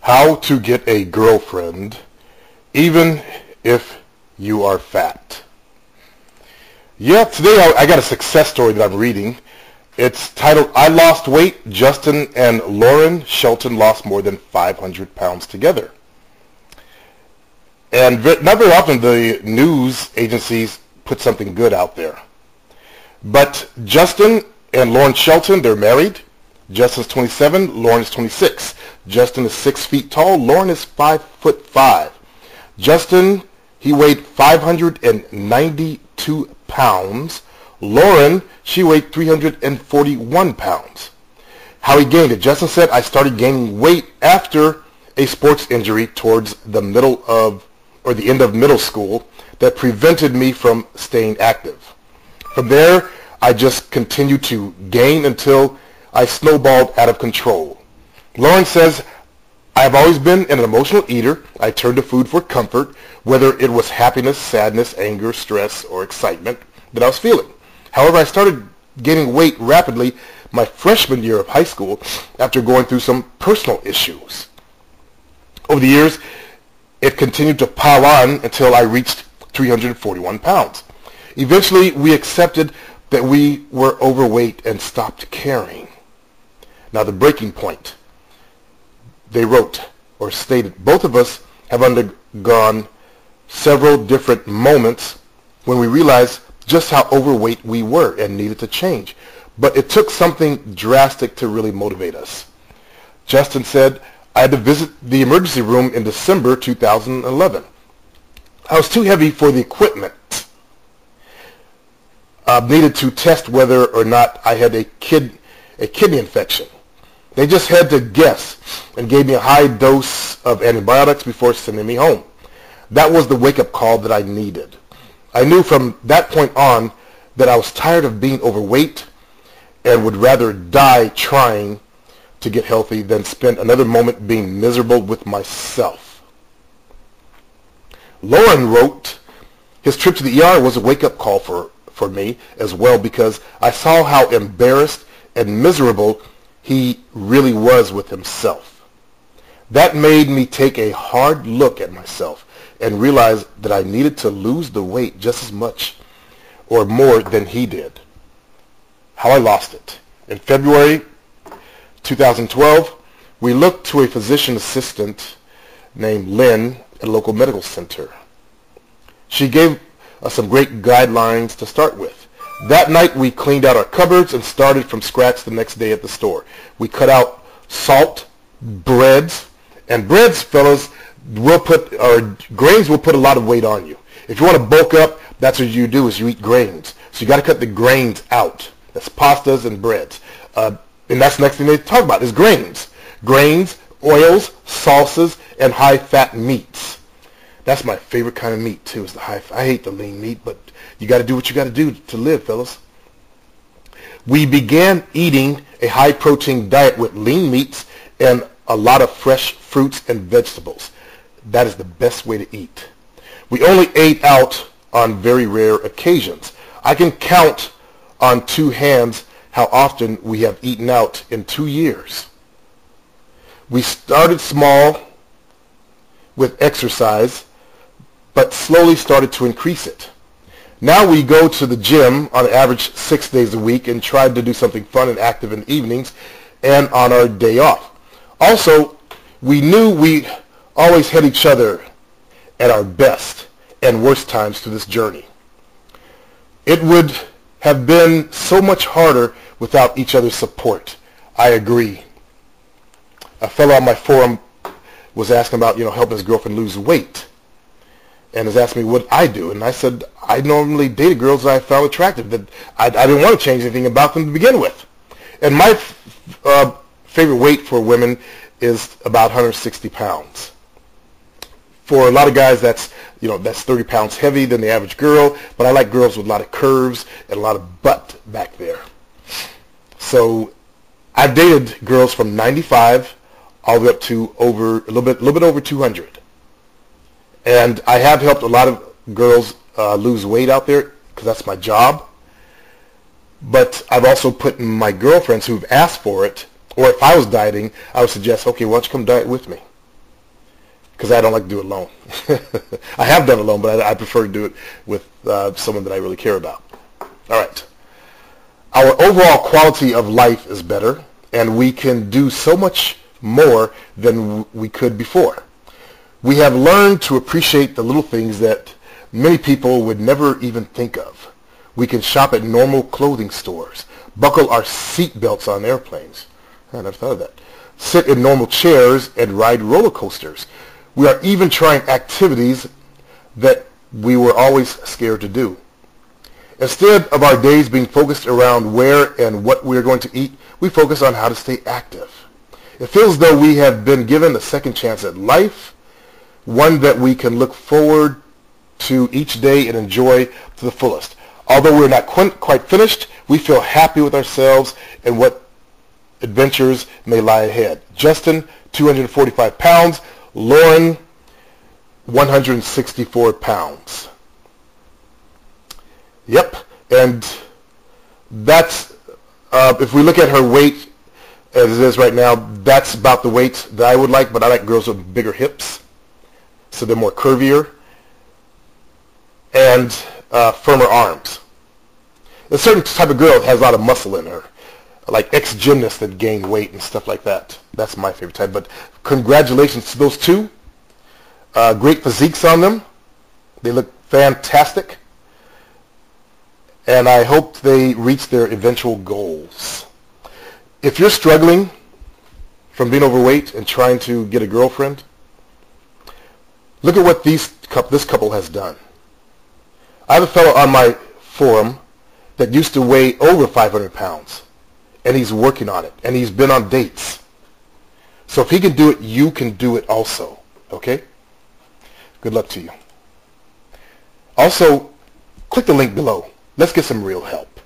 How to get a girlfriend even if you are fat. Yeah, today I got a success story that I'm reading. It's titled, I Lost Weight, Justin and Lauren Shelton Lost More Than 500 Pounds Together. And not very often the news agencies put something good out there. But Justin and Lauren Shelton, they're married. Justin's 27, Lauren is 26. Justin is 6 feet tall, Lauren is 5'5". Justin, he weighed 592 pounds. Lauren, she weighed 341 pounds. How he gained it. Justin said, I started gaining weight after a sports injury towards the the end of middle school that prevented me from staying active. From there, I just continued to gain until I snowballed out of control. Lauren says, I have always been an emotional eater. I turned to food for comfort, whether it was happiness, sadness, anger, stress, or excitement that I was feeling. However, I started gaining weight rapidly my freshman year of high school after going through some personal issues. Over the years, it continued to pile on until I reached 341 pounds. Eventually, we accepted that we were overweight and stopped caring. Now, the breaking point. They wrote or stated, both of us have undergone several different moments when we realized just how overweight we were and needed to change. But it took something drastic to really motivate us. Justin said, I had to visit the emergency room in December 2011. I was too heavy for the equipment. Needed to test whether or not I had a kidney infection. They just had to guess and gave me a high dose of antibiotics before sending me home. That was the wake-up call that I needed. I knew from that point on that I was tired of being overweight and would rather die trying to get healthy than spend another moment being miserable with myself. Lauren wrote, his trip to the ER was a wake-up call for me as well, because I saw how embarrassed and miserable he really was with himself. That made me take a hard look at myself and realize that I needed to lose the weight just as much or more than he did. How I lost it. In February 2012, we looked to a physician assistant named Lynn at a local medical center. She gave us some great guidelines to start with. That night we cleaned out our cupboards and started from scratch the next day at the store. We cut out salt, breads, and breads, fellas, grains will put a lot of weight on you. If you want to bulk up, that's what you do, is you eat grains. So you got to cut the grains out. That's pastas and breads. And that's the next thing they talk about is grains. Grains, oils, salsas, and high-fat meats. That's my favorite kind of meat, too, is the high-fat. I hate the lean meat, but you got to do what you got to do to live, fellas. We began eating a high-protein diet with lean meats and a lot of fresh fruits and vegetables. That is the best way to eat. We only ate out on very rare occasions. I can count on two hands how often we have eaten out in 2 years. We started small with exercise, but slowly started to increase it. Now we go to the gym on average 6 days a week and try to do something fun and active in the evenings and on our day off. Also, we knew we always had each other at our best and worst times through this journey. It would have been so much harder without each other's support. I agree. A fellow on my forum was asking about, helping his girlfriend lose weight, and was asking me what I do. And I said, I normally dated girls that I found attractive, that I didn't want to change anything about them to begin with. And my favorite weight for women is about 160 pounds. For a lot of guys, that's 30 pounds heavy than the average girl, but I like girls with a lot of curves and a lot of butt back there. So I've dated girls from 95 all the way up to a little bit over 200. And I have helped a lot of girls lose weight out there because that's my job. But I've also put my girlfriends who've asked for it, or if I was dieting, I would suggest, okay, why don't you come diet with me? because I don't like to do it alone. I have done it alone, but I prefer to do it with someone that I really care about. All right. Our overall quality of life is better, and we can do so much more than we could before. We have learned to appreciate the little things that many people would never even think of. We can shop at normal clothing stores, buckle our seat belts on airplanes. I never thought of that. Sit in normal chairs and ride roller coasters. We are even trying activities that we were always scared to do. Instead of our days being focused around where and what we are going to eat, we focus on how to stay active. It feels as though we have been given a second chance at life, one that we can look forward to each day and enjoy to the fullest. Although we're not quite finished, we feel happy with ourselves and what adventures may lie ahead. Justin, 245 pounds. Lauren, 164 pounds. Yep, and that's, if we look at her weight as it is right now, that's about the weight that I would like, but I like girls with bigger hips, so they're more curvier, and firmer arms. A certain type of girl has a lot of muscle in her, like ex-gymnasts that gain weight and stuff like that. That's my favorite type, but congratulations to those two. Great physiques on them. They look fantastic. And I hope they reach their eventual goals. If you're struggling from being overweight and trying to get a girlfriend, look at what this couple has done. I have a fellow on my forum that used to weigh over 500 pounds, and he's working on it, and he's been on dates. So if he can do it, you can do it also, okay? Good luck to you. Also, click the link below. Let's get some real help.